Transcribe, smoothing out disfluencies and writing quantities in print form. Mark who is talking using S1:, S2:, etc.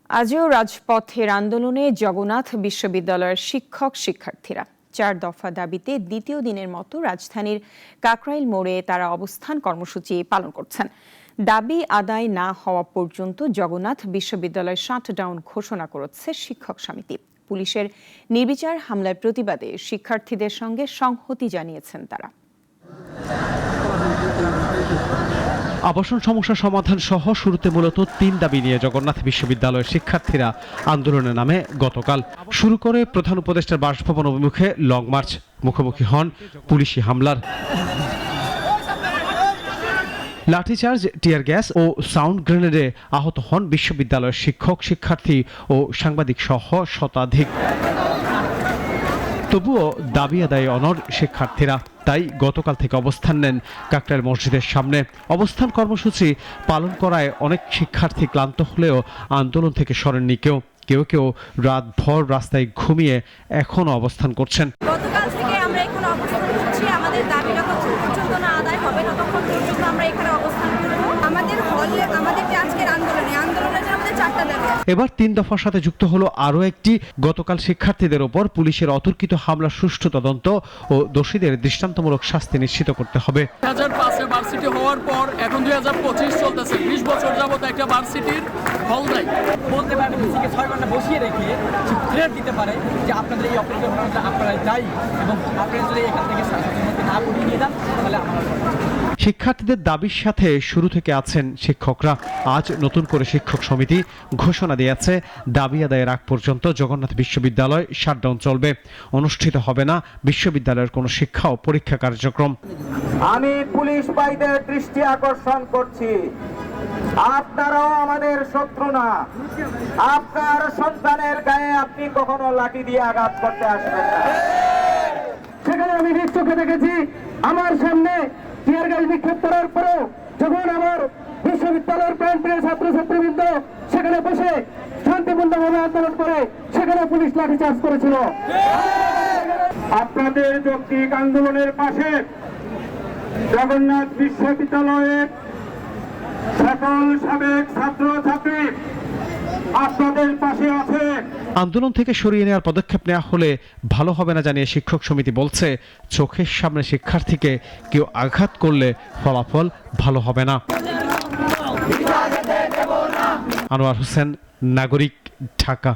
S1: আজও রাজপথের আন্দোলনে জগন্নাথ বিশ্ববিদ্যালয়ের শিক্ষার্থীরা ৪ দফা দাবিতে দ্বিতীয় দিনের মতো রাজধানীর কাকরাইল মোড়ে তারা অবস্থান কর্মসূচি পালন করছেন। দাবি আদায় না হওয়া পর্যন্ত জগন্নাথ বিশ্ববিদ্যালয় শাটডাউন ঘোষণা করেছে শিক্ষক সমিতি। পুলিশের নির্বিচার হামলার প্রতিবাদে শিক্ষার্থীদের সঙ্গে সংহতি জানিয়েছেন তারা।
S2: আবাসন সমস্যা সমাধান সহ শুরুতে মূলত ৩ দাবি নিয়ে জগন্নাথ বিশ্ববিদ্যালয়ের শিক্ষার্থীরা আন্দোলনে নামে গতকাল। শুরু করে প্রধান উপদেষ্টার বাসভবন অভিমুখে লং মার্চ, মুখোমুখি হন পুলিশি হামলার। লাঠিচার্জ, টিয়ার গ্যাস ও সাউন্ড গ্রেনেডে আহত হন বিশ্ববিদ্যালয়ের শিক্ষক, শিক্ষার্থী ও সাংবাদিক সহ শতাধিক। তবুও দাবি আদায়ে অনড় শিক্ষার্থীরা, তাই গতকাল থেকে অবস্থান নেন কাকরাইল মসজিদের সামনে। অবস্থান কর্মসূচি পালন করায় অনেক শিক্ষার্থী ক্লান্ত হলেও আন্দোলন থেকে সরেননি কেউ। কেউ কেউ রাতভর রাস্তায় ঘুমিয়ে এখনো অবস্থান করছেন।
S3: গতকাল থেকে আমরা এখানে অবস্থান করছি। আমাদের দাবি যতক্ষণ পর্যন্ত না আদায় হবে ততক্ষণ পর্যন্ত আমরা এখানে অবস্থান করব। আমাদের আজকের আন্দোলনের আমাদের 4টা দাবি আছে।
S2: এবার 3 দফার সাথে যুক্ত হলো আরও একটি। গতকাল শিক্ষার্থীদের ওপর পুলিশের অতর্কিত হামলার সুষ্ঠু তদন্ত ও দোষীদের দৃষ্টান্তমূলক শাস্তি নিশ্চিত করতে হবে।
S4: 2005 এ ভার্সিটি হওয়ার পর এখন 2025 চলতেছে। 20 বছর যাবত একটা ভার্সিটির হল নাই।
S5: বলতে পারে বিসিকে 6 ঘন্টা বসিয়ে রেখে থ্রেট দিতে পারে যে আপনাদের এই অপরাধের ঘটনাটা আপনারাই দায়ী এবং আপনারা যদি এখান থেকে শাস্তির মধ্যে না করিয়ে নিয়ে যান তাহলে আমরা।
S2: শিক্ষার্থীদের দাবির সাথে শুরু থেকে আছেন শিক্ষকরা। আজ নতুন করে শিক্ষক সমিতি ঘোষণা দিয়েছে, দাবি আদায়ের আগ পর্যন্ত জগন্নাথ বিশ্ববিদ্যালয় শাটডাউন চলবে। অনুষ্ঠিত হবে না বিশ্ববিদ্যালয়ের কোনো শিক্ষা ও পরীক্ষা কার্যক্রম।
S6: আমি পুলিশ ভাইদের দৃষ্টি আকর্ষণ করছি, আপনারাও আমাদের শত্রু না। আপনার সন্তানের গায়ে আপনি কখনো লাঠি দিয়ে আঘাত করতে আসবেন না। সেখানে আমি নিজ চোখে দেখেছি, আমার সামনে টিয়ার গ্যাস নিক্ষেপ করার পরেও যখন আমার বিশ্ববিদ্যালয়ের প্রাণপ্রিয় ছাত্রছাত্রীবৃন্দ সেখানে বসে শান্তিপূর্ণভাবে আন্দোলন করে সেখানে পুলিশ লাঠিচার্জ করেছিল। আপনাদের যৌক্তিক আন্দোলনের পাশে জগন্নাথ বিশ্ববিদ্যালয়ের সকল সাবেক ছাত্রছাত্রী আপনাদের পাশে আছে।
S2: আন্দোলন থেকে সরিয়ে নেওয়ার পদক্ষেপ নেওয়া হলে ভালো হবে না জানিয়ে শিক্ষক সমিতি বলছে, চোখের সামনে শিক্ষার্থীকে কেউ আঘাত করলে ফলাফল ভালো হবে না। আনোয়ার হোসেন, নাগরিক, ঢাকা।